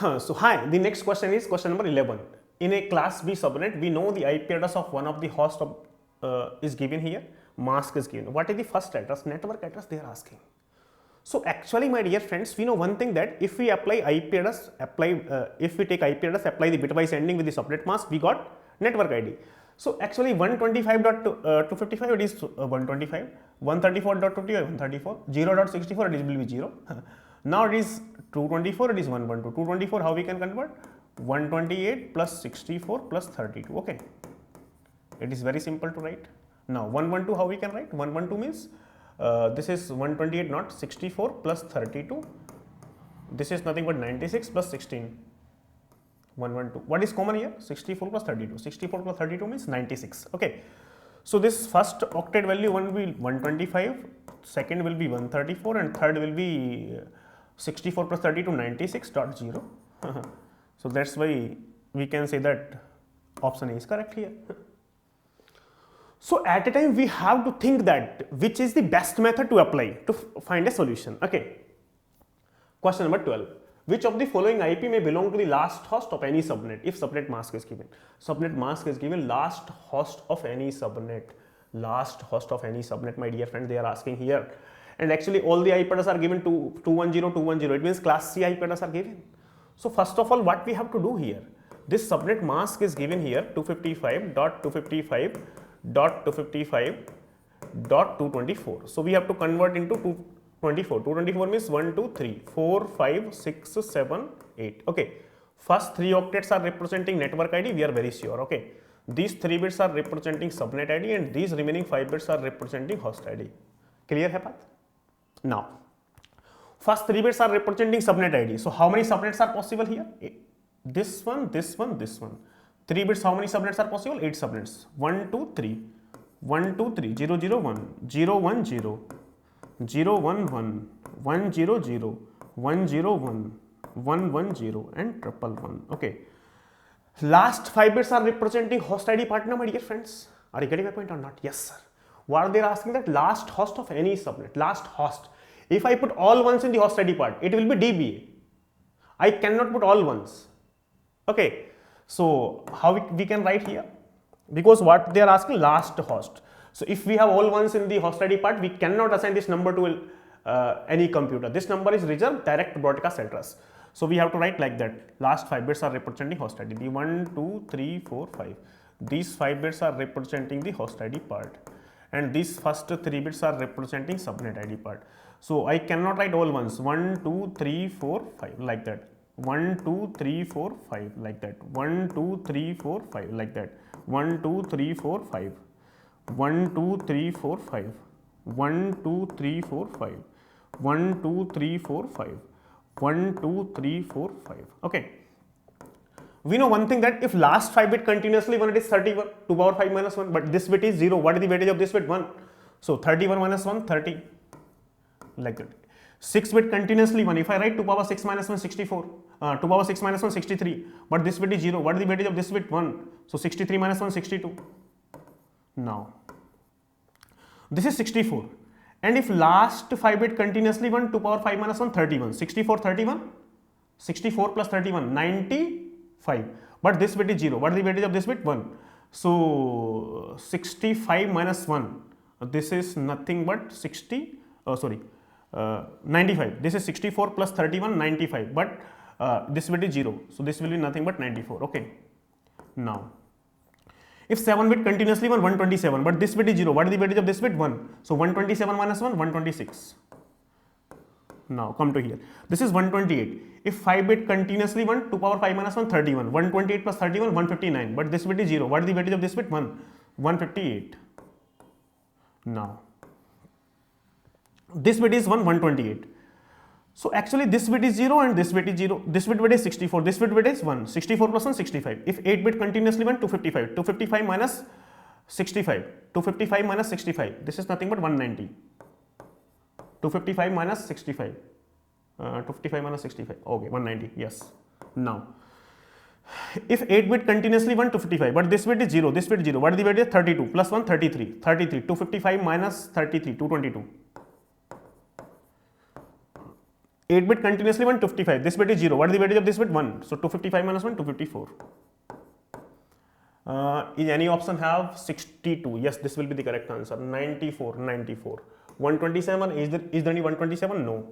So hi, the next question is question number 11. In a class B subnet, we know the IP address of one of the host is given here, mask is given. What is the first address? Network address they are asking. So actually, my dear friends, we know one thing, that if we apply IP address, if we take IP address, apply the bitwise ending with the subnet mask, we got network ID. So actually 125.255 it is 125, 134.50 134, 0.64 it will be 0. Now it is 224, it is 112. 224 how we can convert? 128 plus 64 plus 32. Okay, it is very simple to write. Now 112 how we can write? 112 means this is 128 not 64 plus 32. This is nothing but 96 plus 16. 112. What is common here? 64 plus 32. 64 plus 32 means 96. Okay. So this first octet value one will be 125, second will be 134, and third will be 64 plus 32 96.0. So that's why we can say that option A is correct here. So at a time we have to think that which is the best method to apply to find a solution. Okay. Question number 12. Which of the following IP may belong to the last host of any subnet if subnet mask is given? Subnet mask is given, last host of any subnet. Last host of any subnet, my dear friend, they are asking here. And actually all the IP addresses are given to 210, 210. It means class C IP addresses are given. So first of all, what we have to do here? This subnet mask is given here 255.255.255.224. So we have to convert into 224. 224 means 1, 2, 3, 4, 5, 6, 7, 8. Okay. First 3 octets are representing network ID. We are very sure. Okay. These 3 bits are representing subnet ID, and these remaining 5 bits are representing host ID. Clear hai baat? Now, first 3 bits are representing subnet ID. So how many subnets are possible here? This one, this one, this one. 3 bits, how many subnets are possible? 8 subnets. 1, 2, 3. 1, 2, 3. 0, 0, 1. 0, 1, 0. 0, 1, 1. 1, 0, 0. 1, 0, 1. 1, 1, 0 and 1, 1, 1. Okay. Last 5 bits are representing host ID partner, my dear friends. Are you getting my point or not? Yes, sir. What they are asking, that last host of any subnet, last host. If I put all ones in the host ID part, it will be DBA. I cannot put all ones. Okay. So how we can write here? Because what they are asking, last host. So if we have all ones in the host ID part, we cannot assign this number to any computer. This number is reserved direct broadcast address. So we have to write like that. Last 5 bits are representing host ID. The 1, 2, 3, 4, 5. These 5 bits are representing the host ID part. And these first 3 bits are representing subnet ID part. So I cannot write all ones. 1, 2, 3, 4, 5 like that. 1, 2, 3, 4, 5 like that. 1, 2, 3, 4, 5 like that. 1, 2, 3, 4, 5. 1, 2, 3, 4, 5. 1, 2, 3, 4, 5. 1, 2, 3, 4, 5. 1, 2, 3, 4, 5. Okay. We know one thing, that if last 5 bit continuously 1, it is 31, 2 power 5 minus 1, but this bit is 0. What is the weightage of this bit? 1. So 31 minus 1, 30. Like that. 6 bit continuously 1. If I write 2 power 6 minus 1, 64. 2 power 6 minus 1, 63. But this bit is 0. What is the weightage of this bit? 1. So 63 minus 1, 62. Now, this is 64. And if last 5 bit continuously 1, 2 power 5 minus 1, 31. 64, 31. 64 plus 31, 95. But this bit is 0. What is the weightage of this bit? 1. So 65 minus 1. This is nothing but 95. This is 64 plus 31, 95. But this bit is 0. So this will be nothing but 94. Okay. Now, if 7 bit continuously 1, 127, but this bit is 0. What is the weightage of this bit? 1. So 127 minus 1, 126. Now come to here. This is 128. If 5 bit continuously 1, 2 power 5 minus 1, 31. 128 plus 31, 159. But this bit is 0. What is the weightage of this bit? 1. 158. Now, this bit is 1, 128. So actually this bit is 0 and this bit is 0. This bit is 64. This bit is 1. 64 plus 1, 65. If 8 bit continuously 1, 255. 255 minus 65. 255 minus 65. This is nothing but 190. 255 minus 65. 255 minus 65. Okay, 190. Yes. Now, if 8 bit continuously 1, 255. But this bit is 0. This bit is 0. What is the weightage? 32 plus 1, 33. 33. 255 minus 33. 222. 8 bit continuously 1, 255. This bit is 0. What is the weightage of this bit? 1. So 255 minus 1, 254. Is any option have 62? Yes, this will be the correct answer. 94, 94. 127, is there any 127? No.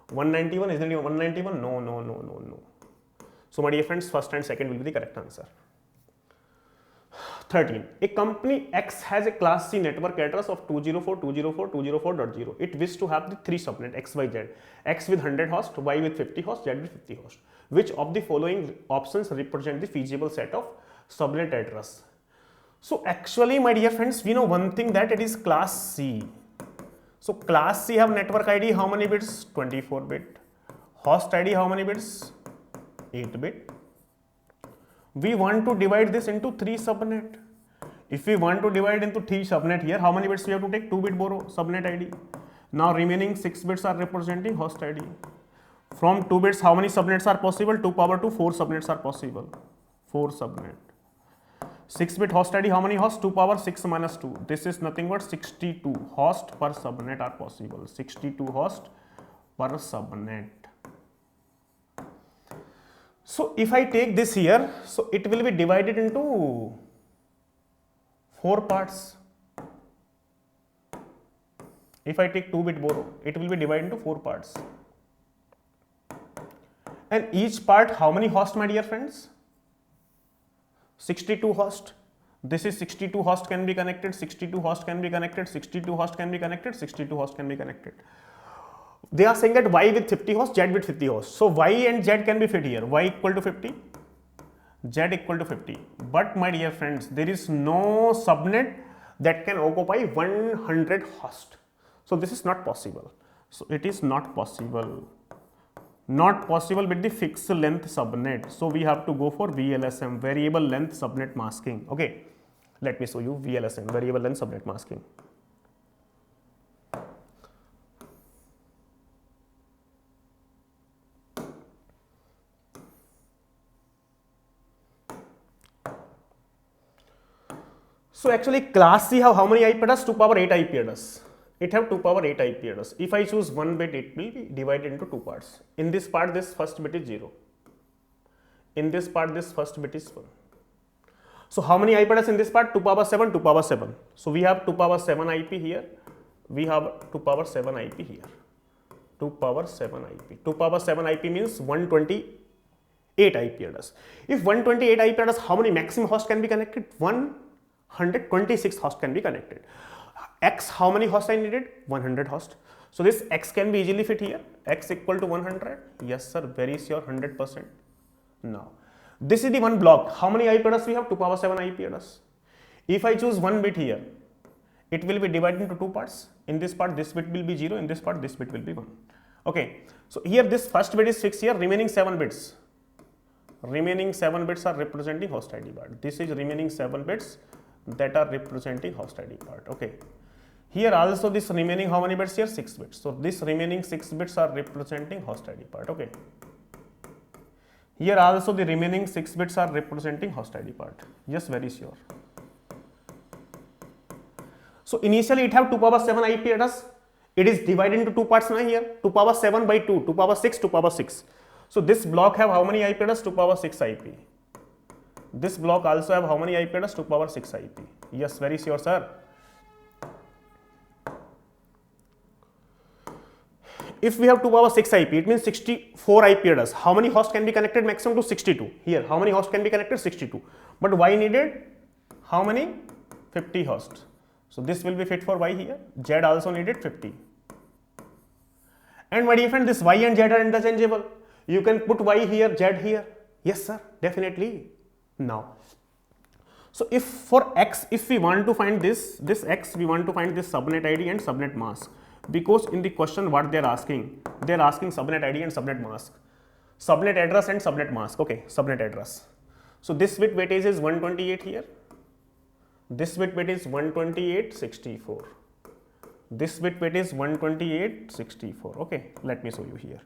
191, is there any 191? No, no, no, no, no. So my dear friends, first and second will be the correct answer. 13. A company X has a class C network address of 204.204.204.0. It wishes to have the three subnet X, Y, Z. X with 100 hosts, Y with 50 hosts, Z with 50 hosts. Which of the following options represent the feasible set of subnet address? So actually, my dear friends, we know one thing, that it is class C. So class C have network ID how many bits? 24 bit. Host ID how many bits? 8 bit. We want to divide this into 3 subnet. If we want to divide into 3 subnet here, how many bits we have to take? 2 bit borrow subnet ID. Now remaining 6 bits are representing host ID. From 2 bits, how many subnets are possible? 2 power 2, 4 subnets are possible. 4 subnet. 6 bit host ID, how many hosts? 2 power 6 minus 2. This is nothing but 62 hosts per subnet are possible. 62 hosts per subnet. So if I take this here, so it will be divided into 4 parts. If I take 2 bit borrow, it will be divided into 4 parts. And each part, how many hosts, my dear friends? 62 hosts. This is 62 hosts can be connected, 62 hosts can be connected, 62 hosts can be connected, 62 hosts can be connected. They are saying that Y with 50 hosts, Z with 50 hosts. So Y and Z can be fit here. Y equal to 50, Z equal to 50. But my dear friends, there is no subnet that can occupy 100 hosts. So this is not possible. So it is not possible. Not possible with the fixed length subnet. So we have to go for VLSM, variable length subnet masking. Okay, let me show you VLSM, variable length subnet masking. So actually class C have how many IP address? 2 power 8 IP address. It have 2 power 8 IP address. If I choose 1 bit, it will be divided into 2 parts. In this part, this first bit is 0. In this part, this first bit is 1. So how many IP address in this part? 2 power 7, 2 power 7. So we have 2 power 7 IP here. We have 2 power 7 IP here. 2 power 7 IP. 2 power 7 IP means 128 IP address. If 128 IP address, how many maximum hosts can be connected? 126 hosts can be connected. X, how many hosts I needed? 100 hosts. So this X can be easily fit here. X equal to 100. Yes sir, very sure, 100%. Now, this is the one block. How many IP address we have? 2 power 7 IP address. If I choose 1 bit here, it will be divided into 2 parts. In this part, this bit will be 0. In this part, this bit will be 1. Okay. So here this first bit is fixed here. Remaining 7 bits. Remaining 7 bits are representing host ID part. This is remaining 7 bits that are representing host ID part. Okay. Here also this remaining how many bits here? 6 bits. So this remaining 6 bits are representing host ID part. Okay. Here also the remaining 6 bits are representing host ID part. Yes, very sure. So initially it have 2 power 7 IP address. It is divided into 2 parts now here. 2 power 7 by 2, 2 power 6, 2 power 6. So this block have how many IP address? 2 power 6 IP. This block also have how many IP address? 2 power 6 IP. Yes, very sure, sir. If we have 2 power 6 IP, it means 64 IP address. How many hosts can be connected? Maximum to 62. Here, how many hosts can be connected? 62. But Y needed how many? 50 hosts. So this will be fit for Y here. Z also needed 50. And my dear friend, this Y and Z are interchangeable. You can put Y here, Z here. Yes, sir, definitely. Now, so if for X, if we want to find this X, we want to find this subnet ID and subnet mask. Because in the question what they are asking subnet ID and subnet mask, subnet address and subnet mask. Okay, subnet address. So this bit weightage is 128 here. This bit weight is 128.64. This bit weight is 128.64. Okay, let me show you here.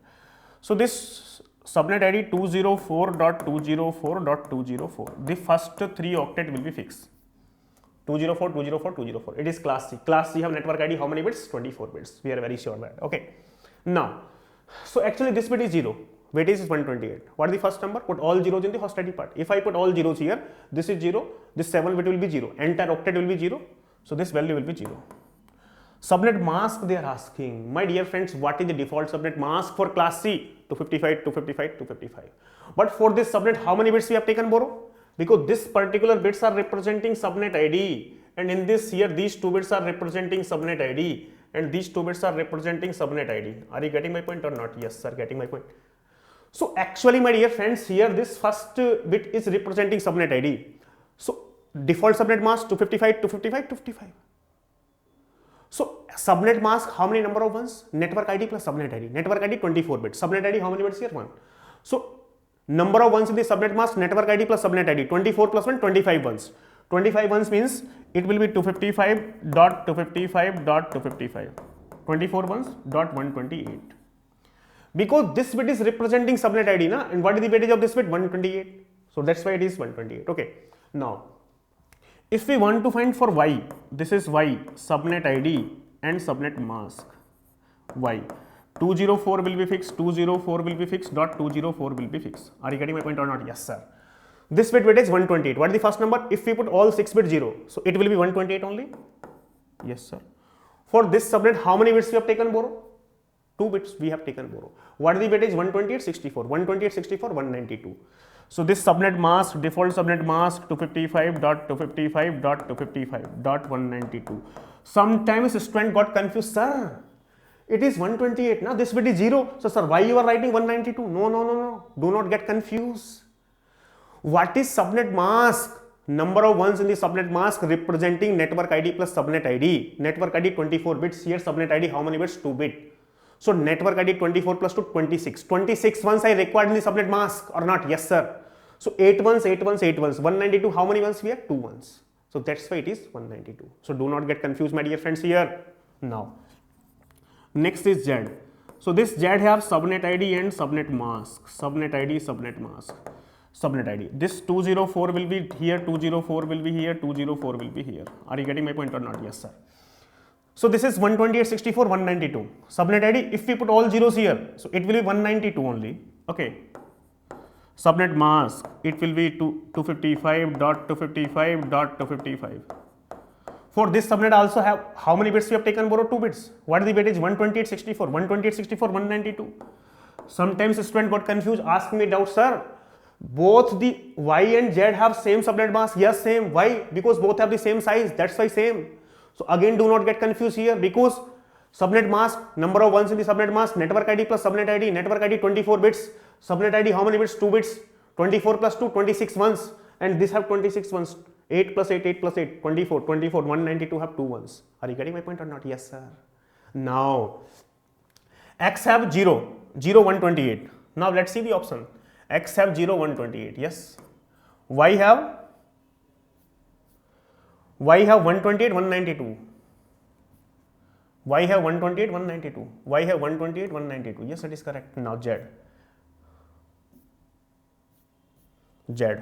So this subnet ID 204.204.204. The first 3 octet will be fixed. 204, 204, 204. It is class C. Class C have network ID how many bits? 24 bits. We are very sure that. Okay. Now, So actually this bit is 0. Weightage is 128. What is the first number? Put all zeros in the first ID part. If I put all zeros here, this is 0, this 7 bit will be 0, entire octet will be 0. So this value will be 0. Subnet mask they are asking. My dear friends, what is the default subnet mask for class C? 255, 255, 255. But for this subnet, how many bits we have taken borrow? Because this particular bits are representing subnet ID, and in this here these two bits are representing subnet ID, and these two bits are representing subnet ID. Are you getting my point or not? Yes sir, getting my point. So actually my dear friends, here this first bit is representing subnet ID. So default subnet mask 255, 255, 255. So subnet mask, how many number of ones? Network ID plus subnet ID. Network ID 24 bits. Subnet ID, how many bits here? 1. So number of ones in the subnet mask, network ID plus subnet ID. 24 plus 1, 25 ones. 25 ones means it will be 255.255.255. 24 ones dot 128. Because this bit is representing subnet ID, na? And what is the weightage of this bit? 128. So that's why it is 128. Okay. Now, if we want to find for Y, this is Y, subnet ID and subnet mask. Y. 204 will be fixed, 204 will be fixed, dot 204 will be fixed. Are you getting my point or not? Yes, sir. This bit weightage 128. What is the first number? If we put all 6 bits 0, so it will be 128 only? Yes, sir. For this subnet, how many bits we have taken borrow? 2 bits we have taken borrow. What is the weightage? 128, 64. 128, 64, 192. So this subnet mask, default subnet mask 255.255.255.192. Sometimes student got confused, sir. It is 128. Now this bit is 0. So sir, why you are writing 192? No. Do not get confused. What is subnet mask? Number of ones in the subnet mask representing network ID plus subnet ID. Network ID 24 bits. Here subnet ID how many bits? 2 bit. So network ID 24 plus 2, 26. 26 ones I required in the subnet mask or not? Yes sir. So 8 ones, 8 ones, 8 ones. 192, how many ones we have? 2 ones. So that's why it is 192. So do not get confused, my dear friends here. Now, next is Z. So this Z have subnet ID and subnet mask. Subnet ID, subnet mask. Subnet ID. This 204 will be here, 204 will be here, 204 will be here. Are you getting my point or not? Yes sir. So this is 128, 64, 192. Subnet ID, if we put all zeros here, so it will be 192 only. Okay. Subnet mask, it will be 255.255.255. For this subnet also have, how many bits we have taken borrow? 2 bits. What is the weightage? 128, 64. 128, 64, 192. Sometimes student got confused, ask me doubt, sir. Both the Y and Z have same subnet mask. Yes, same. Why? Because both have the same size. That's why same. So again, do not get confused here, because subnet mask, number of ones in the subnet mask, network ID plus subnet ID, network ID 24 bits, subnet ID how many bits? 2 bits, 24 plus 2, 26 ones, and this have 26 ones, 8 plus 8, 8 plus 8, 24, 24, 192 have 2 ones. Are you getting my point or not? Yes, sir. Now, X have 0, 0, 128. Now let's see the option. X have 0, 128. Yes. Y have 128, 192. Y have 128, 192. Y have 128, 192. Yes, it is correct. Now Z. Z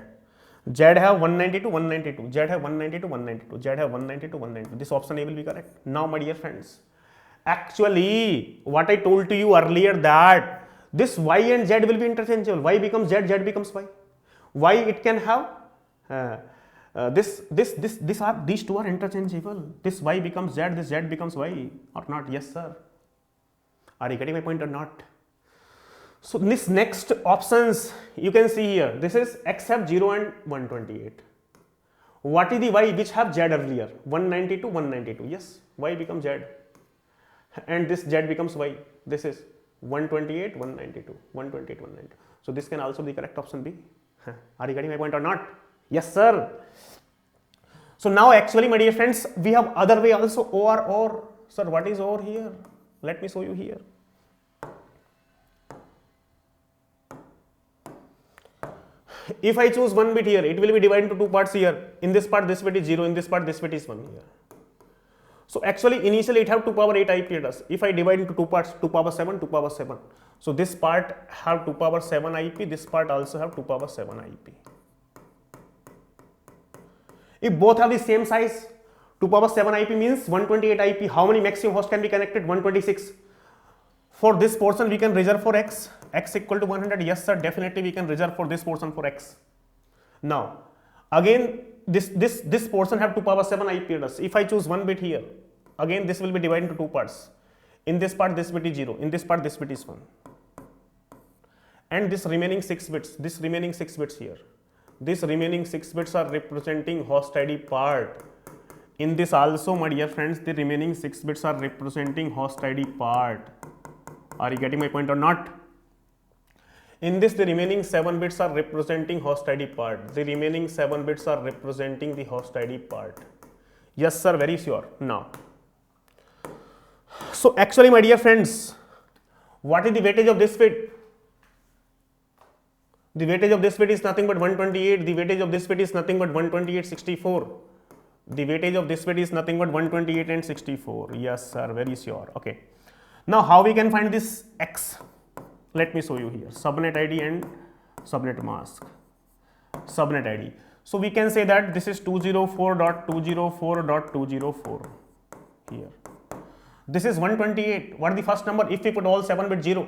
have 192, 192. Z have 192, 192. Z have 192, 192. This option A will be correct. Now, my dear friends, actually, what I told to you earlier that this Y and Z will be interchangeable. Y becomes Z, Z becomes Y. Y it can have these two are interchangeable. This Y becomes Z, this Z becomes Y or not? Yes, sir. Are you getting my point or not? So this next options you can see here. This is X have 0 and 128. What is the Y which have Z earlier? 192, 192. Yes, Y becomes Z. And this Z becomes Y. This is 128, 192. 128, 192. So this can also be correct option B. Are you getting my point or not? Yes, sir. So now actually, my dear friends, we have other way also, or. Sir, what is OR here? Let me show you here. If I choose 1 bit here, it will be divided into 2 parts here. In this part, this bit is 0. In this part, this bit is 1 here. So actually, initially it have 2 power 8 IP address. If I divide into 2 parts, 2 power 7, 2 power 7. So this part have 2 power 7 IP. This part also have 2 power 7 IP. If both have the same size, 2 power 7 IP means 128 IP. How many maximum hosts can be connected? 126. For this portion we can reserve for x equal to 100. Yes sir, definitely we can reserve for this portion for x. Now again this portion have 2 power 7 IP address. If I choose one bit here, again this will be divided into 2 parts. In this part this bit is 0, in this part this bit is 1, and this remaining 6 bits, here, this remaining 6 bits are representing host ID part. In this also, my dear friends, the remaining 6 bits are representing host ID part. Are you getting my point or not? In this, the remaining 7 bits are representing host ID part. The remaining 7 bits are representing the host ID part. Yes sir, very sure. Now, so actually my dear friends, what is the weightage of this bit? The weightage of this bit is nothing but 128. The weightage of this bit is nothing but 128, 64. The weightage of this bit is nothing but 128 and 64. Yes sir, very sure. Okay. Now how we can find this x? Let me show you here. Subnet ID and subnet mask. Subnet ID. So we can say that this is 204.204.204 here. This is 128. What is the first number? If we put all 7 bit 0.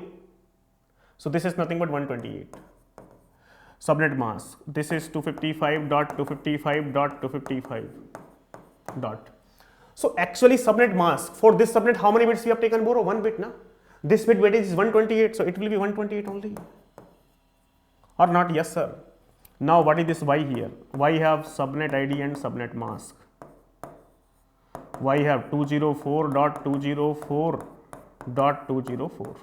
So this is nothing but 128. Subnet mask. This is 255.255.255. Dot. So actually subnet mask, for this subnet how many bits we have taken borrow? 1 bit, na? This bit weightage is 128, so it will be 128 only. Or not? Yes sir. Now what is this y here? Y have subnet ID and subnet mask. Y have 204.204.204.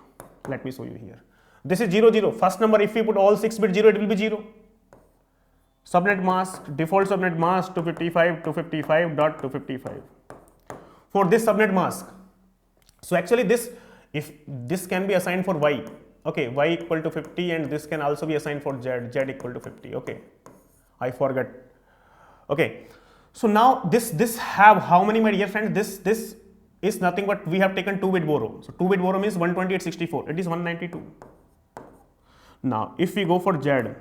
Let me show you here. This is 00. First number, if we put all 6 bit 0, it will be 0. Subnet mask, default subnet mask 255.255.255. For this subnet mask, so actually this, if this can be assigned for y, okay, y equal to 50, and this can also be assigned for z equal to 50. Okay, I forgot. Okay, so now this have how many, my dear friends? This is nothing but we have taken 2 bit borrow. So 2 bit borrow means 128/64. It is 192. Now if we go for z,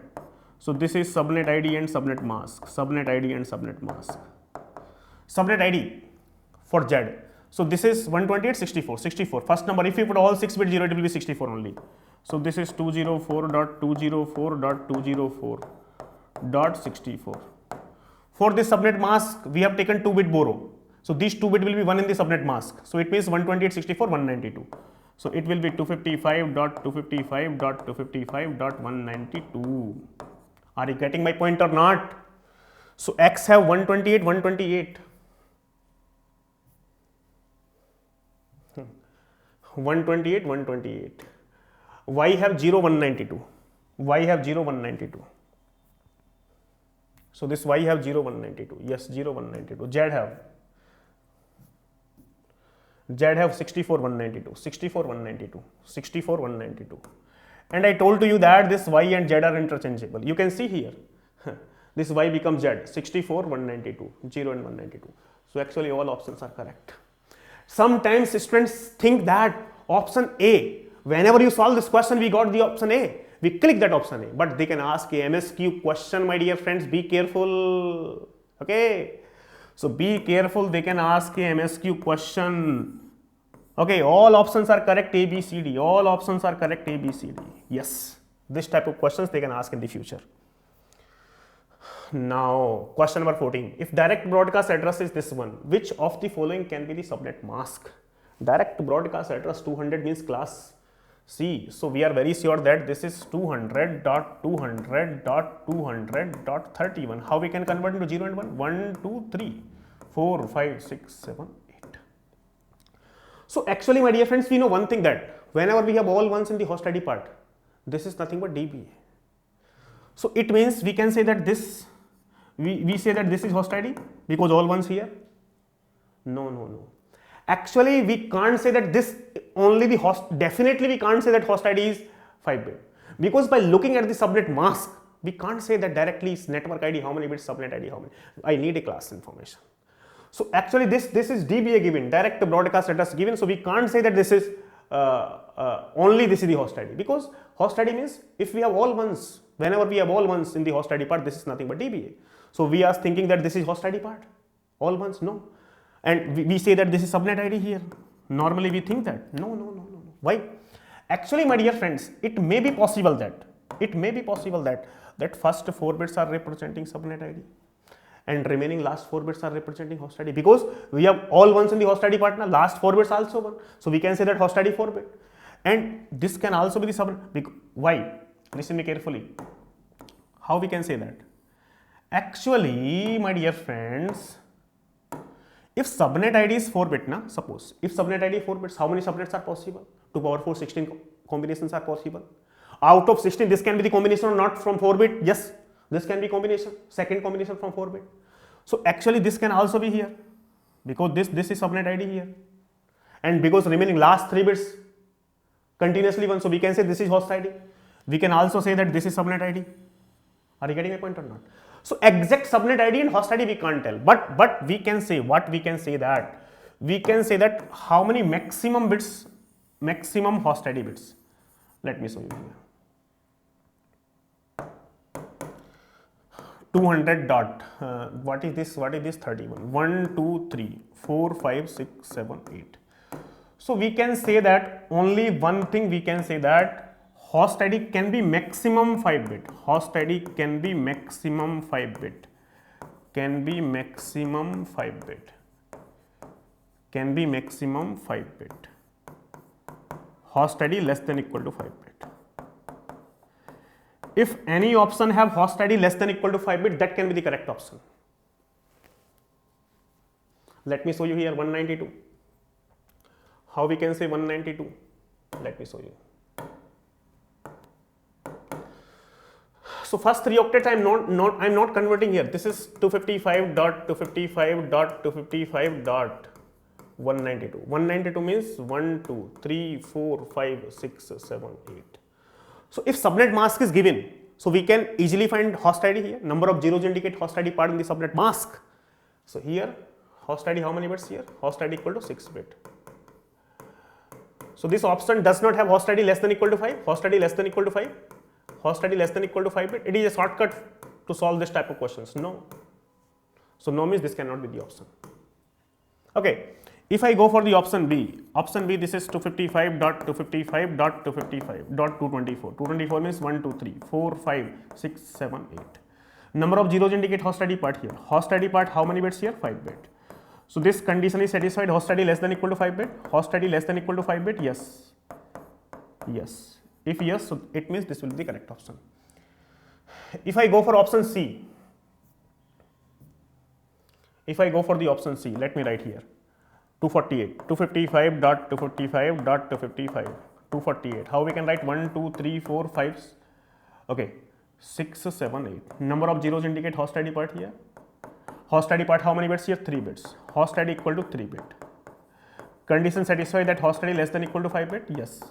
so this is subnet ID and subnet mask. Subnet ID and subnet mask. Subnet ID for z. So this is 128/64. First number, if you put all 6 bit 0, it will be 64 only. So this is 204.204.204.64. For this subnet mask, we have taken 2 bit borrow. So these 2 bit will be 1 in the subnet mask. So it means 128/64, 192. So it will be 255.255.255.192. Are you getting my point or not? So x have 128, 128. 128, 128. Y have 0, 192. Y have 0, 192. So this y have 0, 192. Yes, 0, 192. Z have 64, 192. 64, 192. 64, 192. And I told to you that this y and z are interchangeable. You can see here. This y becomes z. 64, 192. 0 and 192. So actually all options are correct. Sometimes students think that option A, whenever you solve this question, we got the option A. We click that option A, but they can ask a MSQ question, my dear friends. Be careful. Okay. So be careful. They can ask a MSQ question. Okay. All options are correct A, B, C, D. All options are correct A, B, C, D. Yes. This type of questions they can ask in the future. Now, question number 14. If direct broadcast address is this one, which of the following can be the subnet mask? Direct broadcast address 200 means class C. So we are very sure that this is 200.200.200.31. How we can convert into 0 and 1? 1, 2, 3, 4, 5, 6, 7, 8. So actually, my dear friends, we know one thing, that whenever we have all ones in the host ID part, this is nothing but DBA. So it means we can say that this, we say that this is host ID because all ones here. No. Actually, we can't say that this only the host, definitely we can't say that host ID is 5 bit, because by looking at the subnet mask, we can't say that directly is network ID, how many bits, subnet ID, how many. I need a class information. So actually this is DBA given, direct broadcast address given. So we can't say that this is only this is the host ID, because host ID means if we have all ones, whenever we have all ones in the host ID part, this is nothing but DBA. So we are thinking that this is host ID part, all ones, no. And we say that this is subnet ID here. Normally we think that. No. Why? Actually, my dear friends, it may be possible that that first 4 bits are representing subnet ID and remaining last 4 bits are representing host ID, because we have all ones in the host ID part now, last 4 bits also 1. So we can say that host ID 4 bit, and this can also be the subnet. Why? Listen me carefully. How we can say that? Actually, my dear friends, if subnet ID is 4 bit, na, suppose if subnet ID is 4 bits, how many subnets are possible? 2 power 4, 16 combinations are possible. Out of 16, this can be the combination or not from 4 bit. Yes, this can be combination, second combination from 4 bit. So actually this can also be here, because this is subnet ID here, and because remaining last 3 bits continuously 1, so we can say this is host ID. We can also say that this is subnet ID. Are you getting my point or not? So exact subnet ID and host ID we can't tell, but we can say what we can say that how many maximum bits, maximum host ID bits. Let me show you here. 200 dot. What is this? 31. 1, 2, 3, 4, 5, 6, 7, 8. So we can say that only one thing we can say that host ID can be maximum 5 bit. Host ID can be maximum 5 bit. Can be maximum 5 bit. Can be maximum 5 bit. Host ID less than equal to 5 bit. If any option have host ID less than equal to 5 bit, that can be the correct option. Let me show you here 192. How we can say 192? Let me show you. So first 3 octets I'm not converting here. This is 255.255.255.192. 192 means 1, 2, 3, 4, 5, 6, 7, 8. So if subnet mask is given, so we can easily find host ID here. Number of zeros indicate host ID part in the subnet mask. So here host ID, how many bits here? Host ID equal to 6 bit. So this option does not have host ID less than equal to 5. Host ID less than equal to 5. Host ID less than equal to 5 bit. It is a shortcut to solve this type of questions. No. So no means this cannot be the option. Okay. If I go for the option B, this is 255.255.255.224. 224 means 1, 2, 3, 4, 5, 6, 7, 8. Number of zeros indicate host ID part here. Host ID part, how many bits here? 5 bit. So this condition is satisfied. Host ID less than equal to 5 bit. Host ID less than equal to 5 bit. Yes. Yes. If yes, so it means this will be the correct option. If I go for option C, let me write here 248, 255.255.255, 248. How we can write 1, 2, 3, 4, 5, okay, 6, 7, 8. Number of zeros indicate host ID part here. Host ID part, how many bits here? 3 bits. Host ID equal to 3 bit. Condition satisfied that host ID less than equal to 5 bit? Yes.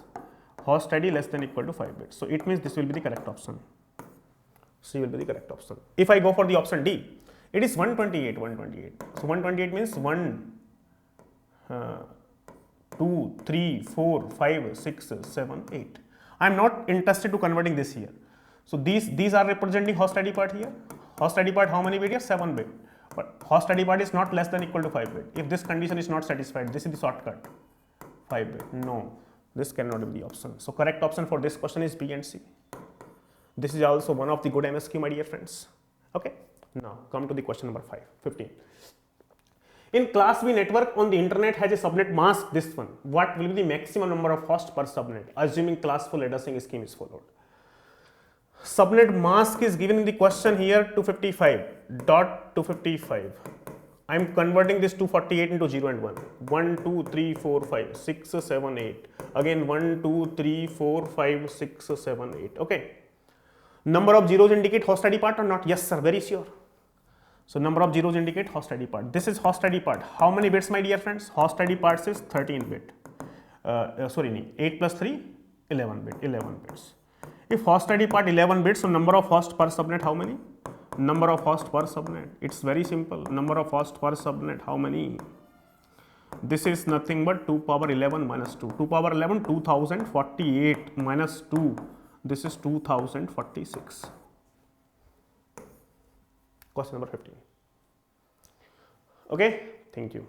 Host ID less than equal to 5 bits. So it means this will be the correct option. C will be the correct option. If I go for the option D, it is 128, 128. So 128 means 1, 2, 3, 4, 5, 6, 7, 8. I am not interested to converting this here. So these are representing host ID part here. Host ID part, how many bit here? 7 bit. But host ID part is not less than equal to 5 bit. If this condition is not satisfied, this is the shortcut. 5 bit. No, this cannot be the option. So correct option for this question is B and C. This is also one of the good MSQ, my dear friends. Okay. Now come to the question number 15. In class B network on the internet has a subnet mask, this one. What will be the maximum number of hosts per subnet, assuming classful addressing scheme is followed? Subnet mask is given in the question here 255.255. I am converting this 248 into 0 and 1. 1, 2, 3, 4, 5, 6, 7, 8. Again 1, 2, 3, 4, 5, 6, 7, 8. Okay. Number of zeros indicate host ID part or not? Yes, sir, very sure. So number of zeros indicate host ID part. This is host ID part. How many bits, my dear friends? Host ID part is 13 bit. 8 plus 3, 11 bit. 11 bits. If host ID part 11 bits, so number of hosts per subnet, how many? Number of hosts per subnet. It's very simple. Number of hosts per subnet, how many? This is nothing but 2 power 11 minus 2. 2 power 11, 2048 minus 2. This is 2046. Question number 15. Okay, thank you.